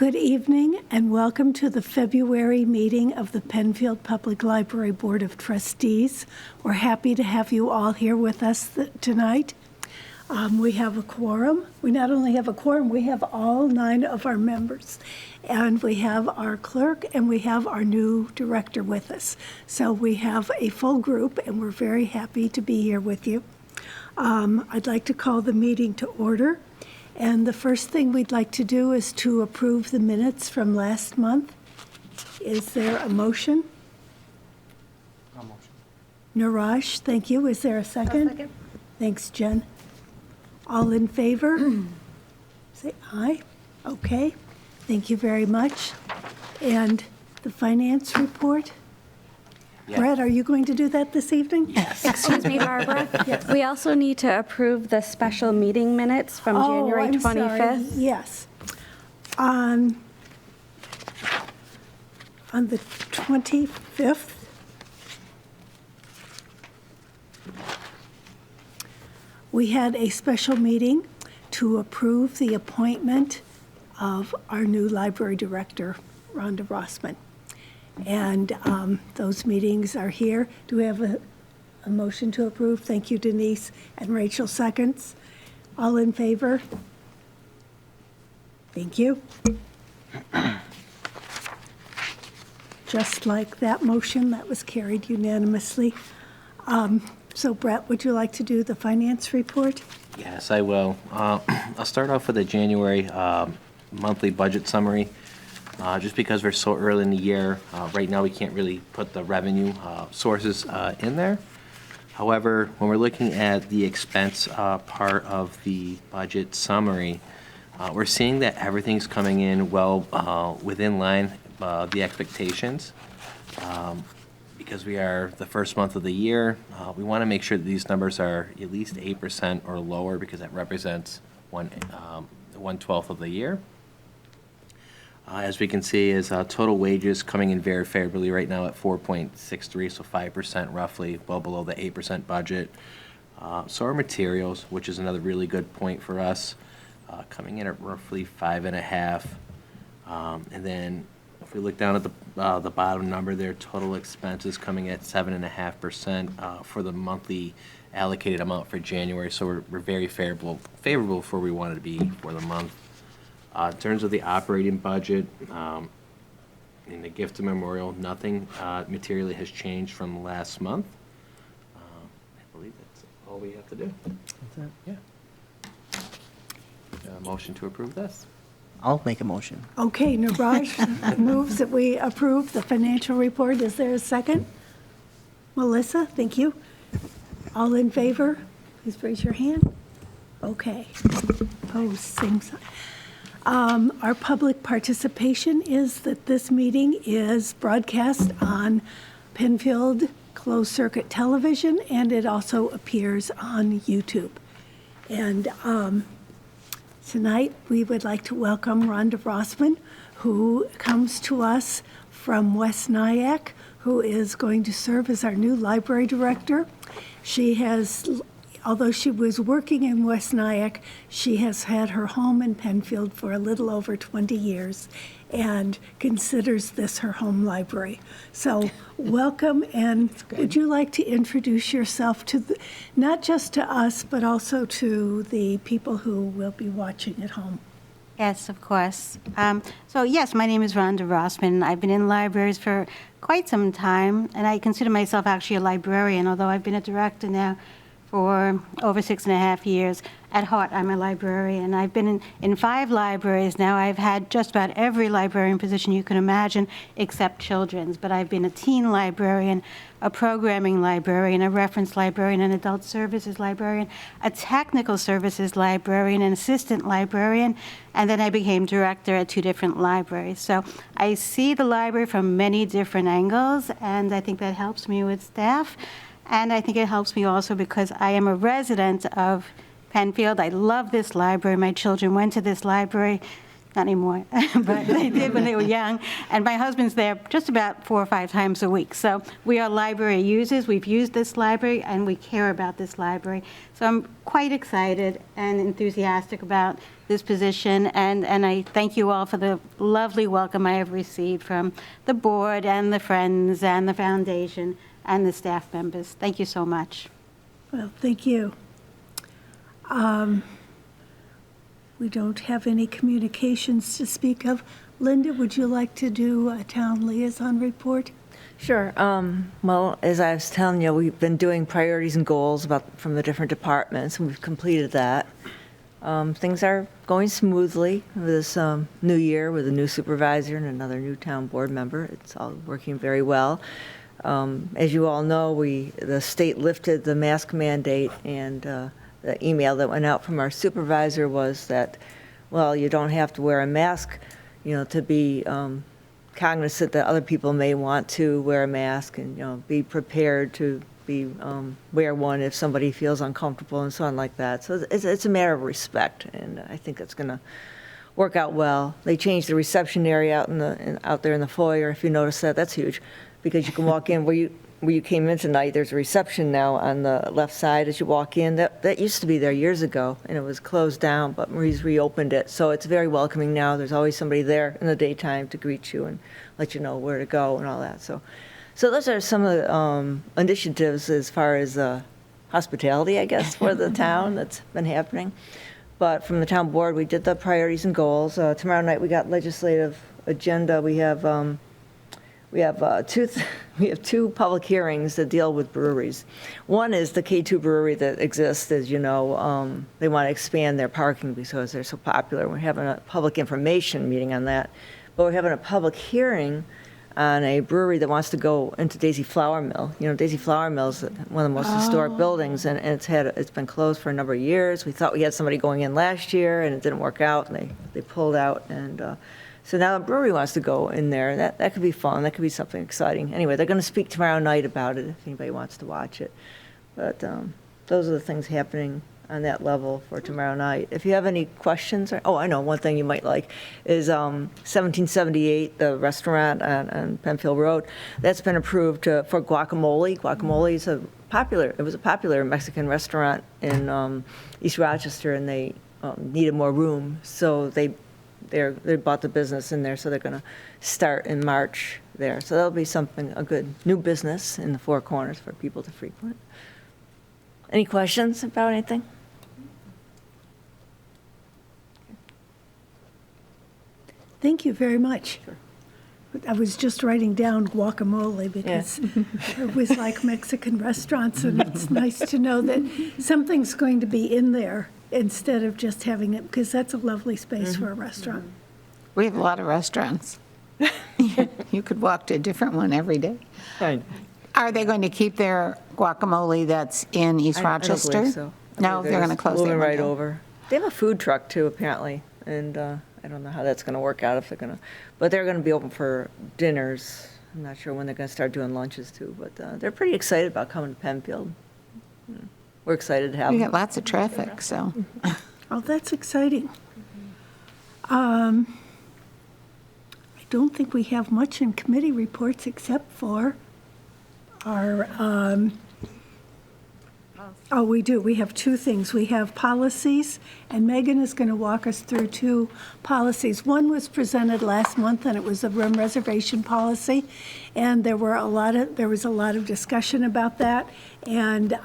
Good evening and welcome to the February meeting of the Penfield Public Library Board of Trustees. We're happy to have you all here with us tonight. We have a quorum. We not only have a quorum, we have all 9 of our members. And we have our clerk and we have our new director with us. So we have a full group and we're very happy to be here with you. I'd like to call the meeting to order. And the first thing we'd like to do is to approve the minutes from last month. Is there a motion? No motion. Niraj, thank you. Is there a second? Second. Thanks, Jen. All in favor? Say aye. Okay. Thank you very much. And the finance report? Yes. Brett, are you going to do that this evening? Yes. Excuse me, Barbara. We also need to approve the special meeting minutes from January 25th. Sorry. Yes. On the 25th, we had a special meeting to approve the appointment of our new library director, Rhonda Rossman. And those meetings are here. Do we have a motion to approve? Thank you, Denise. And Rachel seconds. All in favor? Thank you. Just like that motion, that was carried unanimously. So Brett, would you like to do the finance report? Yes, I will. I'll start off with the January monthly budget summary. Just because we're so early in the year, right now we can't really put the revenue sources in there. However, when we're looking at the expense part of the budget summary, we're seeing that everything's coming in well within line the expectations. Because we are the first month of the year, we want to make sure that these numbers are at least 8% or lower because that represents 1/12 of the year. As we can see, is total wages coming in very favorably right now at 4.63, so 5% roughly, well below the 8% budget. So are materials, which is another really good point for us, coming in at roughly 5.5. And then if we look down at the bottom number there, total expenses coming at 7.5% for the monthly allocated amount for January. So we're very favorable for where we wanted to be for the month. In terms of the operating budget, in the gift and memorial, nothing materially has changed from last month. I believe that's all we have to do. That's it. Yeah. Motion to approve this. I'll make a motion. Okay, Niraj moves that we approve the financial report. Is there a second? Melissa, thank you. All in favor? Please raise your hand. Okay. Opposed, same sign. Our public participation is that this meeting is broadcast on Penfield closed circuit television, and it also appears on YouTube. And tonight we would like to welcome Rhonda Rossman, who comes to us from West Nyack, who is going to serve as our new library director. She has, although she was working in West Nyack, she has had her home in Penfield for a little over 20 years and considers this her home library. So welcome, and would you like to introduce yourself to not just to us, but also to the people who will be watching at home? Yes, of course. So yes, my name is Rhonda Rossman. I've been in libraries for quite some time, and I consider myself actually a librarian, although I've been a director now for over 6.5 years. At heart, I'm a librarian. I've been in 5 libraries now. I've had just about every librarian position you can imagine except children's, but I've been a teen librarian, a programming librarian, a reference librarian, an adult services librarian, a technical services librarian, an assistant librarian, and then I became director at 2 different libraries. So I see the library from many different angles, and I think that helps me with staff. And I think it helps me also because I am a resident of Penfield. I love this library. My children went to this library not anymore, but they did when they were young. And my husband's there just about 4 or 5 times a week. So we are library users. We've used this library, and we care about this library. So I'm quite excited and enthusiastic about this position, and I thank you all for the lovely welcome I have received from the board and the Friends and the foundation and the staff members. Thank you so much. Well, thank you. We don't have any communications to speak of. Linda, would you like to do a town liaison report? Sure. Well, as I was telling you, we've been doing priorities and goals from the different departments, and we've completed that. Things are going smoothly this new year with a new supervisor and another new town board member. It's all working very well. As you all know, the state lifted the mask mandate, and the email that went out from our supervisor was that, well, you don't have to wear a mask, to be cognizant that other people may want to wear a mask, and, be prepared to wear one if somebody feels uncomfortable and so on like that. So it's a matter of respect, and I think it's going to work out well. They changed the reception area out there in the foyer. If you notice that, that's huge, because you can walk in where you came in tonight. There's a reception now on the left side as you walk in. That used to be there years ago, and it was closed down, but Marie's reopened it. So it's very welcoming now. There's always somebody there in the daytime to greet you and let you know where to go and all that. So those are some of the initiatives as far as hospitality, I guess, for the town that's been happening. But from the town board, we did the priorities and goals. Tomorrow night we got legislative agenda. We have two public hearings that deal with breweries. One is the K2 brewery that exists, as you know. They want to expand their parking because they're so popular. We're having a public information meeting on that. But we're having a public hearing on a brewery that wants to go into Daisy Flour Mill. Daisy Flour Mill is one of the most historic buildings, and it's been closed for a number of years. We thought we had somebody going in last year, and it didn't work out, and they pulled out. And so now the brewery wants to go in there, and that could be fun. That could be something exciting. Anyway, they're going to speak tomorrow night about it if anybody wants to watch it. But those are the things happening on that level for tomorrow night. If you have any questions, I know one thing you might like is 1778, the restaurant on Penfield Road. That's been approved for guacamole. Guacamole is it was a popular Mexican restaurant in East Rochester, and they needed more room, so they bought the business in there, so they're going to start in March there. So that'll be a good new business in the Four Corners for people to frequent. Any questions about anything? Thank you very much. Sure. I was just writing down guacamole because it was like Mexican restaurants, and it's nice to know that something's going to be in there instead of just having it, because that's a lovely space for a restaurant. We have a lot of restaurants. You could walk to a different one every day. Fine. Are they going to keep their guacamole that's in East Rochester? I don't believe so. No, they're going to close that moving one right down. over. They have a food truck too, apparently, and I don't know how that's going to work out, if they're going to, but they're going to be open for dinners. I'm not sure when they're going to start doing lunches too, but they're pretty excited about coming to Penfield. We're excited to have We them. get lots of traffic, so. Oh, that's exciting. I don't think we have much in committee reports except for our, we do. We have two things. We have policies, and Megan is going to walk us through two policies. One was presented last month, and it was a room reservation policy, and there was a lot of discussion about that, and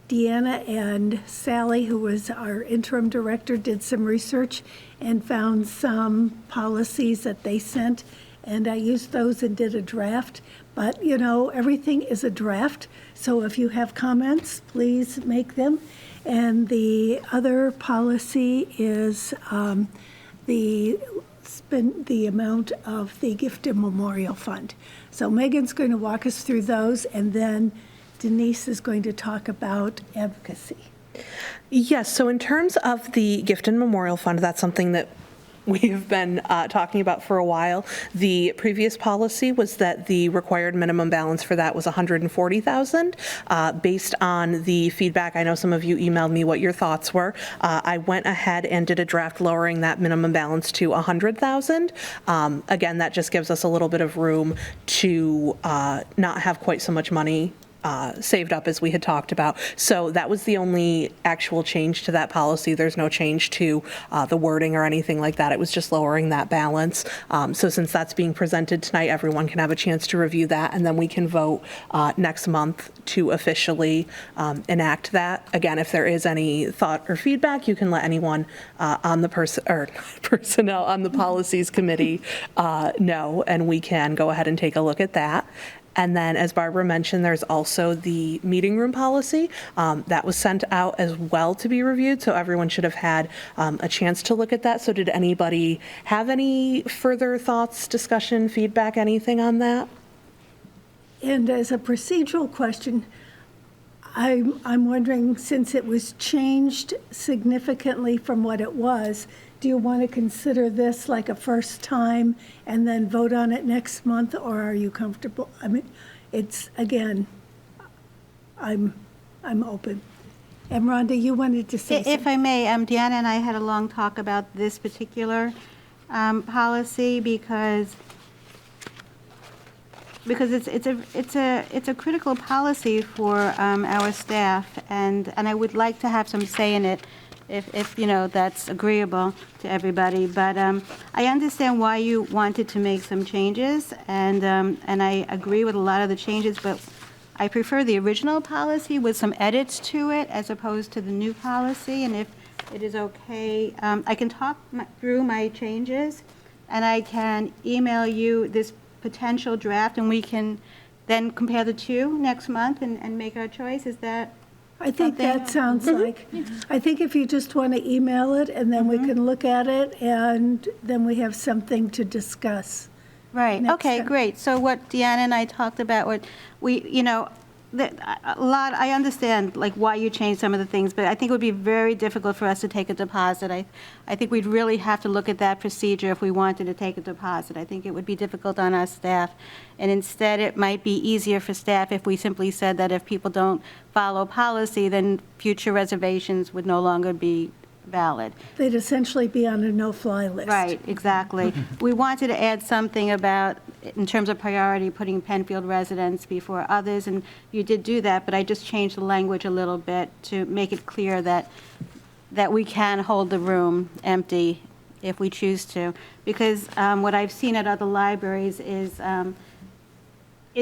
Deanna and Sally, who was our interim director, did some research and found some policies that they sent, and I used those and did a draft. But, everything is a draft, so if you have comments, please make them. And the other policy is the amount of the Gift and Memorial Fund. So Megan's going to walk us through those, and then Denise is going to talk about advocacy. Yes, so in terms of the Gift and Memorial Fund, that's something that we've been talking about for a while. The previous policy was that the required minimum balance for that was $140,000. Based on the feedback, I know some of you emailed me what your thoughts were. I went ahead and did a draft lowering that minimum balance to $100,000. Again, that just gives us a little bit of room to not have quite so much money saved up as we had talked about. So that was the only actual change to that policy. There's no change to the wording or anything like that. It was just lowering that balance. So since that's being presented tonight, everyone can have a chance to review that, and then we can vote next month to officially enact that. Again, if there is any thought or feedback, you can let anyone on the personnel on the policies committee know, and we can go ahead and take a look at that. And then, as Barbara mentioned, there's also the meeting room policy that was sent out as well to be reviewed, so everyone should have had a chance to look at that. So did anybody have any further thoughts, discussion, feedback, anything on that? And as a procedural question, I'm wondering, since it was changed significantly from what it was, do you want to consider this like a first time and then vote on it next month, or are you comfortable? I mean, it's, again, I'm open. And Rhonda, you wanted to say something? If I may, Deanna and I had a long talk about this particular policy because it's a critical policy for our staff, and I would like to have some say in it if you know that's agreeable to everybody. But I understand why you wanted to make some changes, and I agree with a lot of the changes, but I prefer the original policy with some edits to it as opposed to the new policy. And if it is okay, I can talk through my changes, and I can email you this potential draft, and we can then compare the two next month and make our choice. Is that I think something? that sounds like, I think if you just want to email it, and then we can look at it, and then we have something to discuss. Right, next okay, time. great. So what Deanna and I talked about, what we, you know, I understand like why you changed some of the things, but I think it would be very difficult for us to take a deposit. I think we'd really have to look at that procedure if we wanted to take a deposit. I think it would be difficult on our staff. And instead, it might be easier for staff if we simply said that if people don't follow policy, then future reservations would no longer be valid. They'd essentially be on a no-fly list. Right, exactly. We wanted to add something about, in terms of priority, putting Penfield residents before others, and you did do that, but I just changed the language a little bit to make it clear that we can hold the room empty if we choose to. Because what I've seen at other libraries is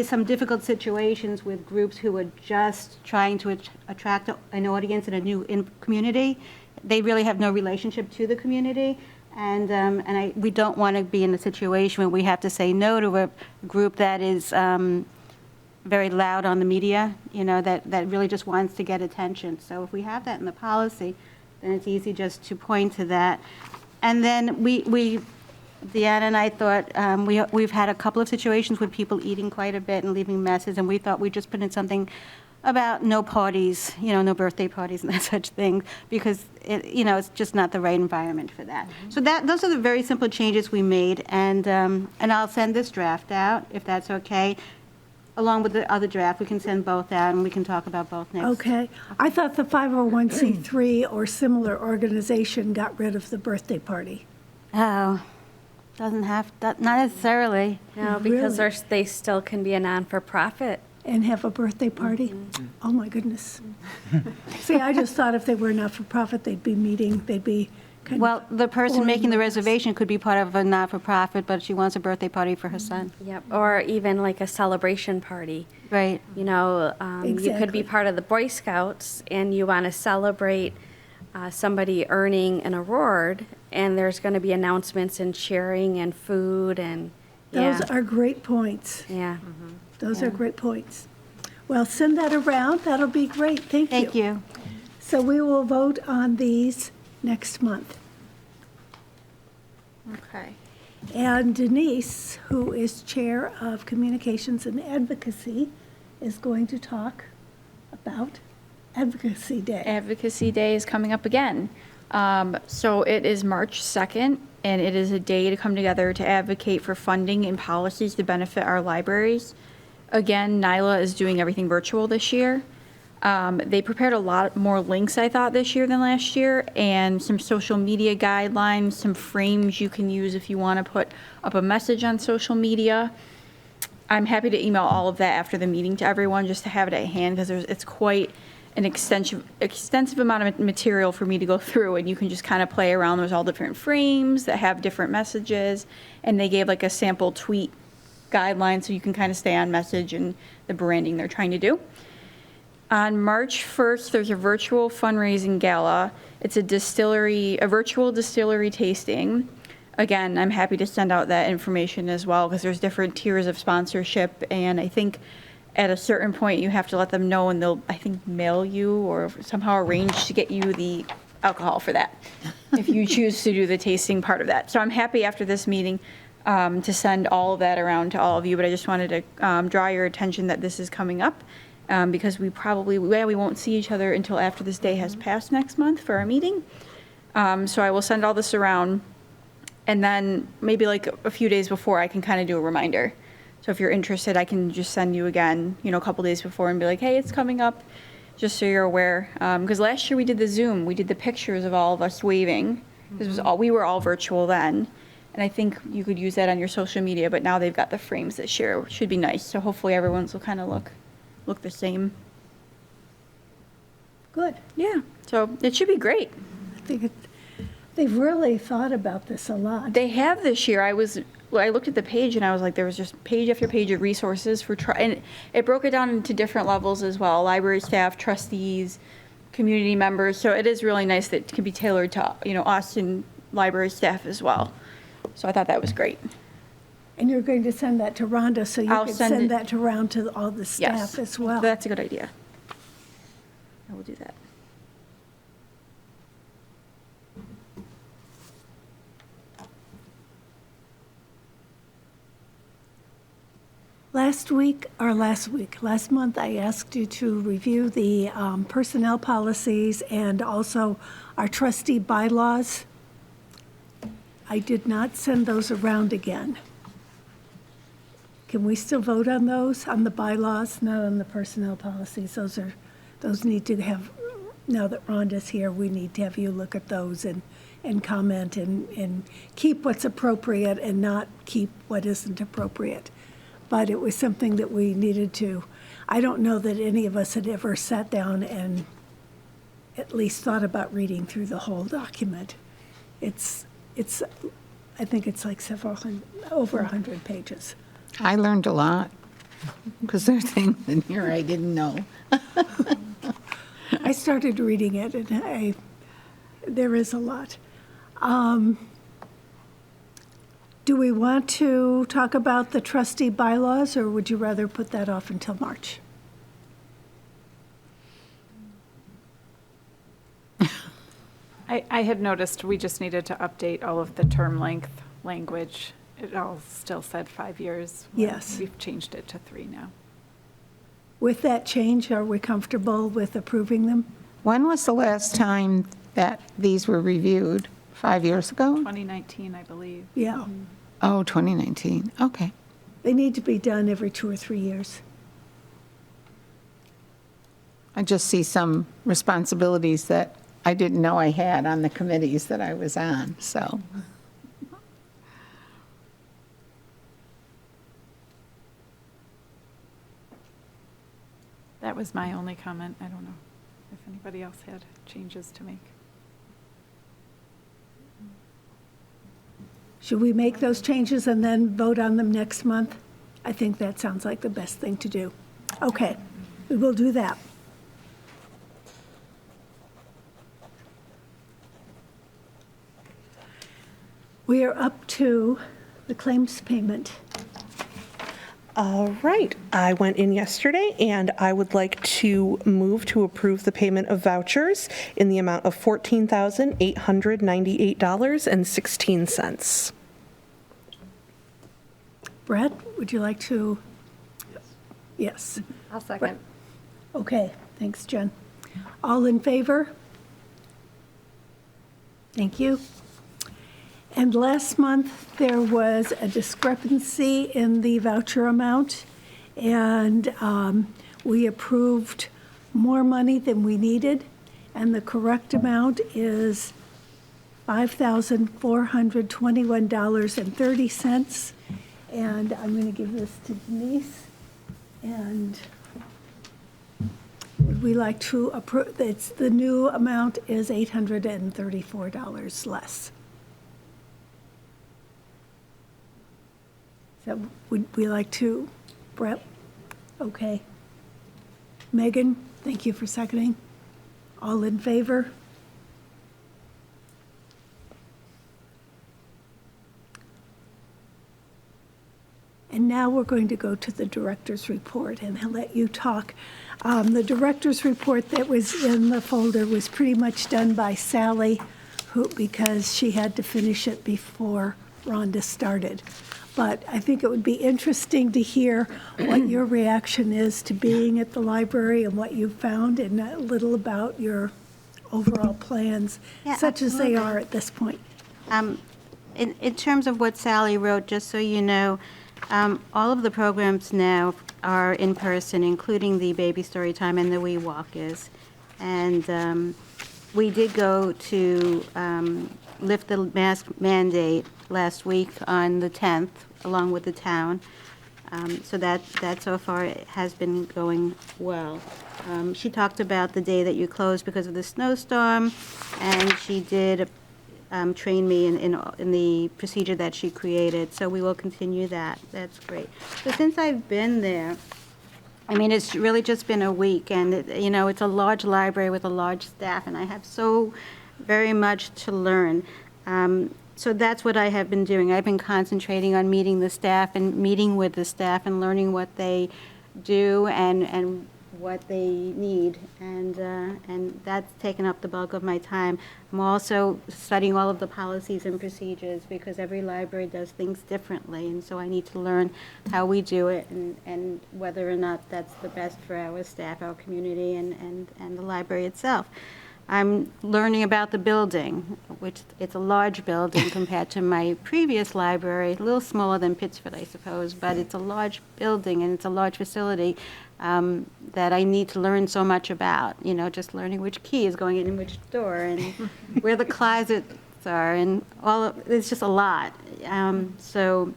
some difficult situations with groups who are just trying to attract an audience in a new community. They really have no relationship to the community, and we don't want to be in a situation where we have to say no to a group that is very loud on the media, you know, that really just wants to get attention. So if we have that in the policy, then it's easy just to point to that. And then Deanna and I thought, we've had a couple of situations with people eating quite a bit and leaving messes, and we thought we'd just put in something about no parties, you know, no birthday parties and that such thing, because it's just not the right environment for that. So those are the very simple changes we made, and I'll send this draft out if that's okay, along with the other draft. We can send both out, and we can talk about both next. Okay. I thought the 501c3 or similar organization got rid of the birthday party. Oh, doesn't have, not necessarily. No, because Really? they still can be a non-for-profit. And have a birthday party? Oh, my goodness. See, I just thought if they were not-for-profit, they'd be kind Well, of... the person boring making the with us. reservation could be part of a not-for-profit, but she wants a birthday party for her son. Yep, or even like a celebration party. Right. You know, you could Exactly. be part of the Boy Scouts and you want to celebrate somebody earning an award, and there's going to be announcements and cheering and food and, Those yeah. are great points. Yeah. Those are great points. Well, send that around. That'll be great. Thank you. Thank you. So we will vote on these next month. Okay. And Denise, who is Chair of Communications and Advocacy, is going to talk about Advocacy Day. Advocacy Day is coming up again. So it is March 2nd, and it is a day to come together to advocate for funding and policies to benefit our libraries. Again, NYLA is doing everything virtual this year. They prepared a lot more links, I thought, this year than last year, and some social media guidelines, some frames you can use if you want to put up a message on social media. I'm happy to email all of that after the meeting to everyone, just to have it at hand, because it's quite an extensive amount of material for me to go through, and you can just kind of play around. There's all different frames that have different messages, and they gave like a sample tweet guideline so you can kind of stay on message and the branding they're trying to do. On March 1st, there's a virtual fundraising gala. It's a virtual distillery tasting. Again, I'm happy to send out that information as well, because there's different tiers of sponsorship, and I think at a certain point you have to let them know, and they'll, I think, mail you or somehow arrange to get you the alcohol for that, if you choose to do the tasting part of that. So I'm happy after this meeting to send all of that around to all of you, but I just wanted to draw your attention that this is coming up, because we won't see each other until after this day has passed next month for our meeting. So I will send all this around, and then maybe like a few days before I can kind of do a reminder. So if you're interested, I can just send you again, a couple days before and be like, hey, it's coming up, just so you're aware. Because last year we did the Zoom, we did the pictures of all of us waving. We were all virtual then. And I think you could use that on your social media, but now they've got the frames this year, which should be nice. So hopefully everyone's will kind of look the same. Good. Yeah, so it should be great. I think they've really thought about this a lot. They have this year. I looked at the page and I was like, there was just page after page of resources and it broke it down into different levels as well. Library staff, trustees, community members. So it is really nice that it can be tailored to, us and library staff as well. So I thought that was great. And you're going to send that to Rhonda, so you I'll can send send it- that around to all the staff Yes, as well. That's a good idea. I will do that. Last month, I asked you to review the personnel policies and also our trustee bylaws. I did not send those around again. Can we still vote on those, on the bylaws, not on the personnel policies? Those need to have, now that Rhonda's here, we need to have you look at those and comment and keep what's appropriate and not keep what isn't appropriate. But it was something that we needed to. I don't know that any of us had ever sat down and at least thought about reading through the whole document. I think it's like over 100 pages. I learned a lot, because there are things in here I didn't know. I started reading it, and there is a lot. Do we want to talk about the trustee bylaws, or would you rather put that off until March? I had noticed we just needed to update all of the term length language. It all still said 5 years. Yes. We've changed it to 3 now. With that change, are we comfortable with approving them? When was the last time that these were reviewed? 5 years ago? 2019, I believe. Yeah. Oh, 2019, okay. They need to be done every 2 or 3 years. I just see some responsibilities that I didn't know I had on the committees that I was on, so. That was my only comment. I don't know if anybody else had changes to make. Should we make those changes and then vote on them next month? I think that sounds like the best thing to do. Okay, we will do that. We are up to the claims payment. All right, I went in yesterday, and I would like to move to approve the payment of vouchers in the amount of $14,898.16. Brett, would you like to? Yes. I'll second. Okay, thanks, Jen. All in favor? Thank you. And last month, there was a discrepancy in the voucher amount, and we approved more money than we needed, and the correct amount is $5,421.30. And I'm going to give this to Denise, and would we like to approve, the new amount is $834 less. So would we like to, Brett? Okay. Megan, thank you for seconding. All in favor? And now we're going to go to the director's report, and I'll let you talk. The director's report that was in the folder was pretty much done by Sally, because she had to finish it before Rhonda started. But I think it would be interesting to hear what your reaction is to being at the library and what you found, and a little about your overall plans, Yeah, such as they absolutely. are at this point. In terms of what Sally wrote, just so you know, all of the programs now are in person, including the baby story time and the wee walkers. And we did go to lift the mask mandate last week on the 10th, along with the town. So that so far has been going well. She talked about the day that you closed because of the snowstorm, and she did train me in the procedure that she created, so we will continue that. That's great. So since I've been there, I mean, it's really just been a week, and, it's a large library with a large staff, and I have so very much to learn. So that's what I have been doing. I've been concentrating on meeting the staff and meeting with the staff and learning what they do and what they need, and that's taken up the bulk of my time. I'm also studying all of the policies and procedures because every library does things differently, and so I need to learn how we do it and whether or not that's the best for our staff, our community, and the library itself. I'm learning about the building, which it's a large building compared to my previous library, a little smaller than Pittsford, I suppose, but it's a large building and it's a large facility that I need to learn so much about, just learning which key is going in which door and where the closets are and it's just a lot. So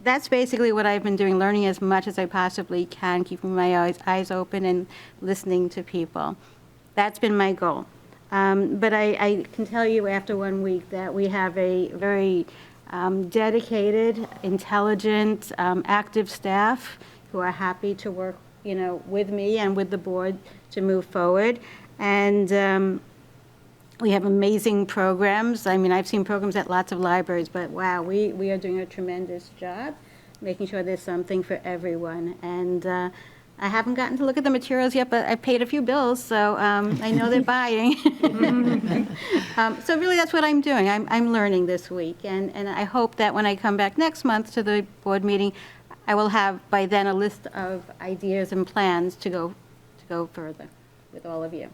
that's basically what I've been doing, learning as much as I possibly can, keeping my eyes open and listening to people. That's been my goal. But I can tell you after 1 week that we have a very dedicated, intelligent, active staff who are happy to work, with me and with the board to move forward. And we have amazing programs. I mean, I've seen programs at lots of libraries, but wow, we are doing a tremendous job making sure there's something for everyone. And I haven't gotten to look at the materials yet, but I've paid a few bills, so I know they're buying. So really, that's what I'm doing. I'm learning this week, and I hope that when I come back next month to the board meeting, I will have by then a list of ideas and plans to go further with all of you.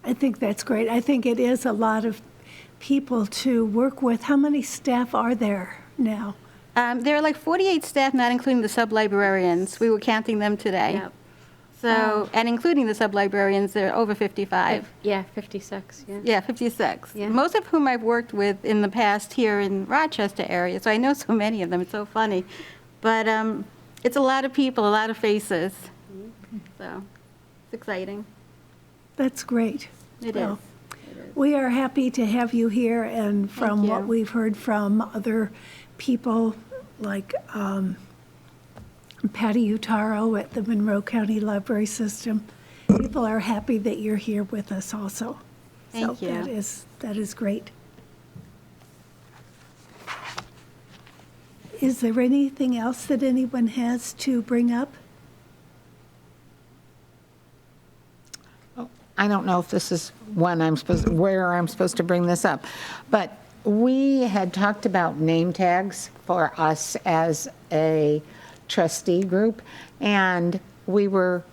I think that's great. I think it is a lot of people to work with. How many staff are there now? There are like 48 staff, not including the sub-librarians. We were counting them today. Yep. So, and including the sub-librarians, there are over 55. Yeah, 56, yeah. Yeah, 56. Yeah. Most of whom I've worked with in the past here in Rochester area, so I know so many of them. It's so funny. But it's a lot of people, a lot of faces. So it's exciting. That's great. It Well, is. We are happy to have you here, and from what you. we've heard from other people, like Patty Utaro at the Monroe County Library System, people are happy that you're here with us also. Thank So you. that is great. Is there anything else that anyone has to bring up? I don't know if this is where I'm supposed to bring this up, but we had talked about name tags for us as a trustee group, and we were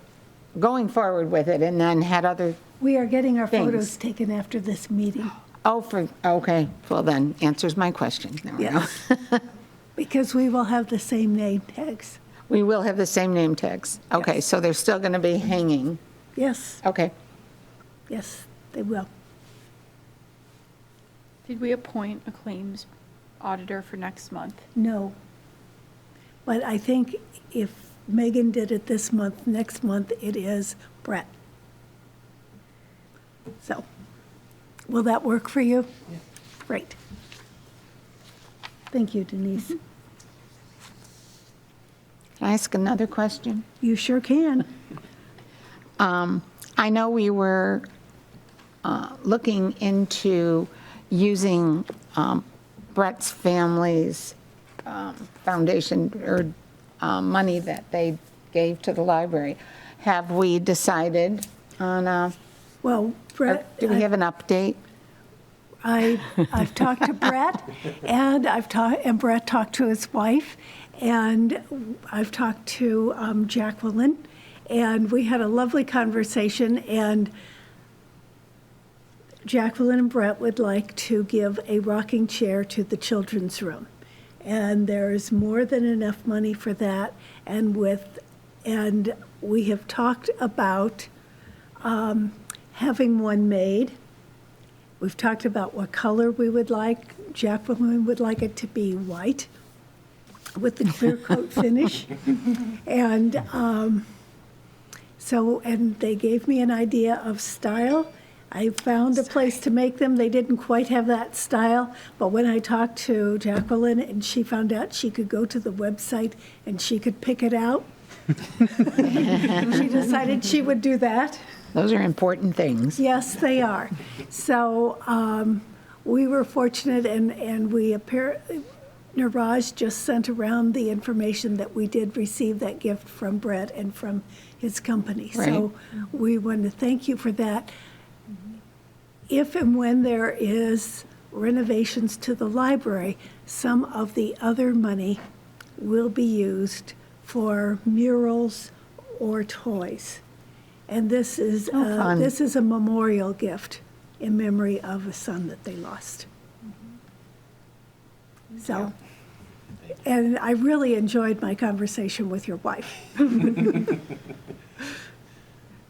going forward with it and then had other, We are getting our Thanks. photos taken after this meeting. Oh, okay, well then, answers my question. There we go. Yes. Because we will have the same name tags. We will have the same name tags. Okay, Yes. so they're still going to be hanging. Yes, Okay. yes, they will. Did we appoint a claims auditor for next month? No. But I think if Megan did it this month, next month it is Brett. So, will that work for you? Yeah. Great. Thank you, Denise. Can I ask another question? You sure can. I know we were looking into using Brett's family's foundation or money that they gave to the library. Have we decided on, Well, Brett, do we have an update? I've talked to Brett, and and Brett talked to his wife, and I've talked to Jacqueline, and we had a lovely conversation, and Jacqueline and Brett would like to give a rocking chair to the children's room. And there's more than enough money for that, and we have talked about having one made. We've talked about what color we would like. Jacqueline would like it to be white with the clear coat finish. And and they gave me an idea of style. I found a place to make them. They didn't quite have that style, but when I talked to Jacqueline and she found out she could go to the website and she could pick it out, she decided she would do that. Those are important things. Yes, they are. So we were fortunate, and Niraj just sent around the information that we did receive that gift from Brett and from his company. So we want to thank you for that. If and when there is renovations to the library, some of the other money will be used for murals or toys. And this is fun. this is a memorial gift in memory of a son that they lost. So, and I really enjoyed my conversation with your wife.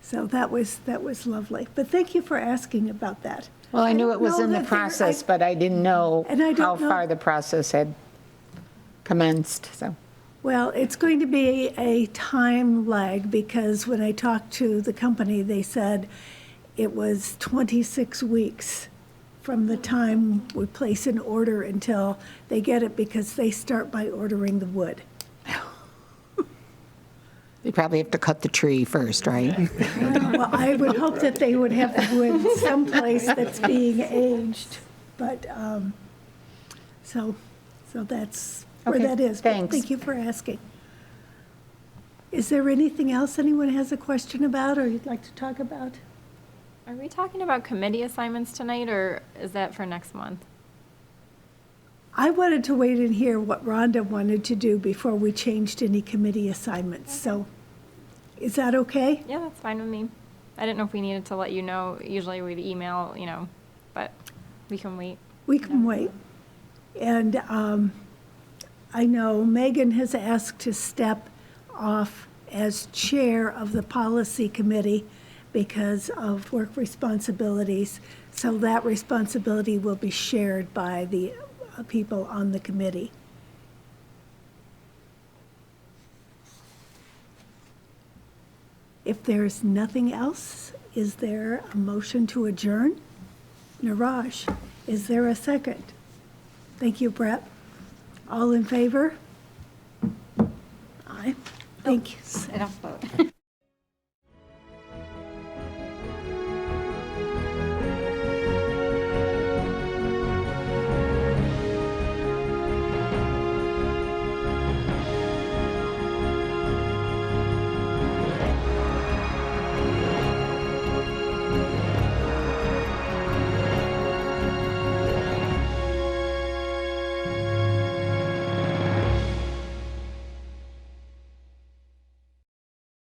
So that was lovely. But thank you for asking about that. Well, I knew it was don't in know the that there- process, but I didn't know And I don't how know- far the process had commenced, so. Well, it's going to be a time lag, because when I talked to the company, they said it was 26 weeks from the time we place an order until they get it, because they start by ordering the wood. You probably have to cut the tree first, right? Well, I would hope that they would have the wood someplace that's being aged, but, so that's where Okay, that is. But thanks. Thank you for asking. Is there anything else anyone has a question about or you'd like to talk about? Are we talking about committee assignments tonight, or is that for next month? I wanted to wait and hear what Rhonda wanted to do before we changed any committee assignments, so is that okay? Yeah, that's fine with me. I didn't know if we needed to let you know. Usually we'd email, but we can wait. We can wait. And I know Megan has asked to step off as chair of the policy committee because of work responsibilities, so that responsibility will be shared by the people on the committee. If there's nothing else, is there a motion to adjourn? Niraj, is there a second? Thank you, Brett. All in favor? Aye. Thank you. I don't vote.